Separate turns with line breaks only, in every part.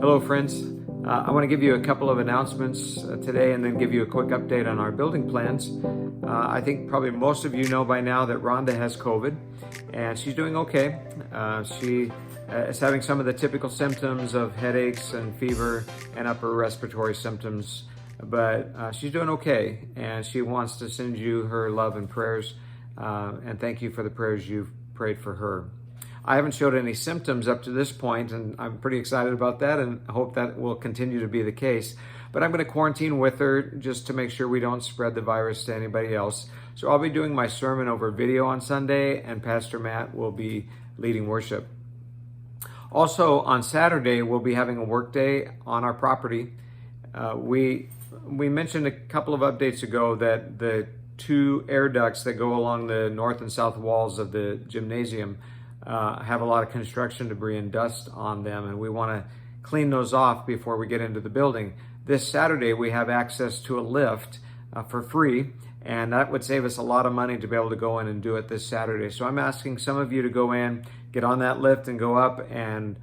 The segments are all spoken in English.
Hello friends, I want to give you a couple of announcements today and then give you a quick update on our building plans. I think probably most of you know by now that Rhonda has COVID and she's doing okay. She is having some of the typical symptoms of headaches and fever and upper respiratory symptoms, but she's doing okay and she wants to send you her love and prayers and thank you for the prayers you've prayed for her. I haven't showed any symptoms up to this point, and I'm pretty excited about that and hope that will continue to be the case. But I'm going to quarantine with her just to make sure we don't spread the virus to anybody else. So I'll be doing my sermon over video on Sunday, and Pastor Matt will be leading worship. Also, on Saturday, we'll be having a work day on our property. We mentioned a couple of updates ago that the two air ducts that go along the north and south walls of the gymnasium have a lot of construction debris and dust on them, and we want to clean those off before we get into the building. This Saturday we have access to a lift for free, and that would save us a lot of money to be able to go in and do it this Saturday. So I'm asking some of you to go in, get on that lift and go up and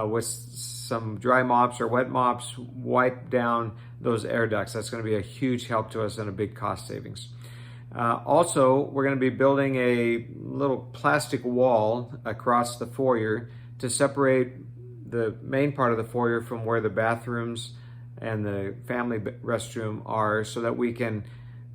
with some dry mops or wet mops, wipe down those air ducts. That's going to be a huge help to us and a big cost savings. Also, we're going to be building a little plastic wall across the foyer to separate the main part of the foyer from where the bathrooms and the family restroom are, so that we can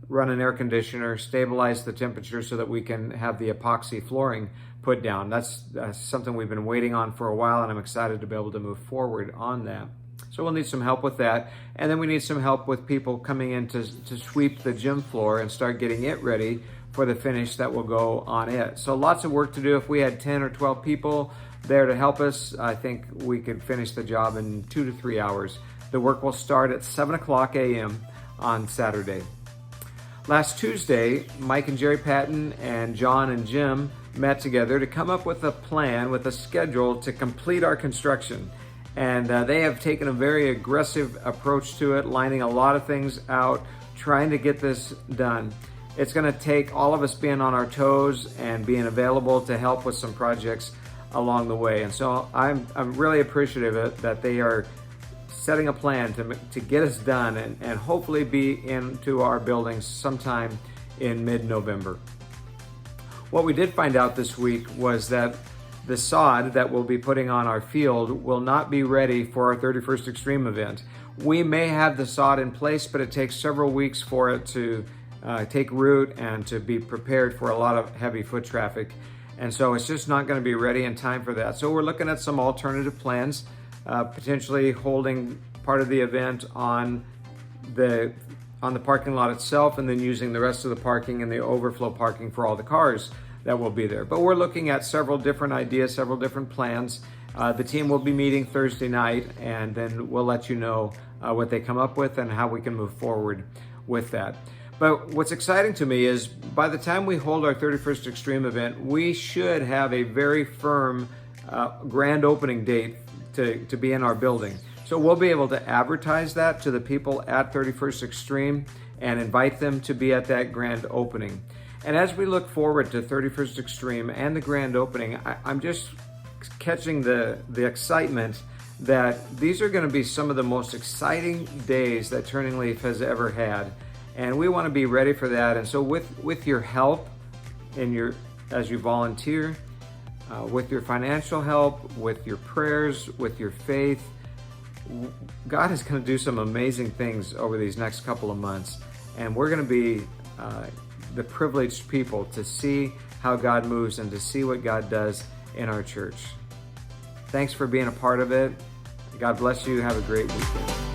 run an air conditioner, stabilize the temperature so that we can have the epoxy flooring put down. That's something we've been waiting on for a while, and I'm excited to be able to move forward on that. So we'll need some help with that. And then we need some help with people coming in to sweep the gym floor and start getting it ready for the finish that will go on it. So lots of work to do. If we had 10 or 12 people there to help us, I think we could finish the job in 2 to 3 hours. The work will start at 7 o'clock a.m. on Saturday. Last Tuesday, Mike and Jerry Patton and John and Jim met together to come up with a plan, with a schedule to complete our construction. And they have taken a very aggressive approach to it, lining a lot of things out, trying to get this done. It's going to take all of us being on our toes and being available to help with some projects along the way. And so I'm really appreciative that they are setting a plan to get us done and hopefully be into our buildings sometime in mid-November. What we did find out this week was that the sod that we'll be putting on our field will not be ready for our 31st Extreme event. We may have the sod in place, but it takes several weeks for it to take root and to be prepared for a lot of heavy foot traffic. And so it's just not going to be ready in time for that. So we're looking at some alternative plans, potentially holding part of the event on the parking lot itself, and then using the rest of the parking and the overflow parking for all the cars that will be there. But we're looking at several different ideas, several different plans. The team will be meeting Thursday night, and then we'll let you know what they come up with and how we can move forward with that. But what's exciting to me is by the time we hold our 31st Extreme event, we should have a very firm grand opening date to be in our building. So we'll be able to advertise that to the people at 31st Extreme and invite them to be at that grand opening. And as we look forward to 31st Extreme and the grand opening, I'm just catching the excitement that these are going to be some of the most exciting days that Turning Leaf has ever had. And we want to be ready for that. And so with your help as you volunteer, with your financial help, with your prayers, with your faith, God is going to do some amazing things over these next couple of months. And we're going to be the privileged people to see how God moves and to see what God does in our church. Thanks for being a part of it. God bless you. Have a great weekend.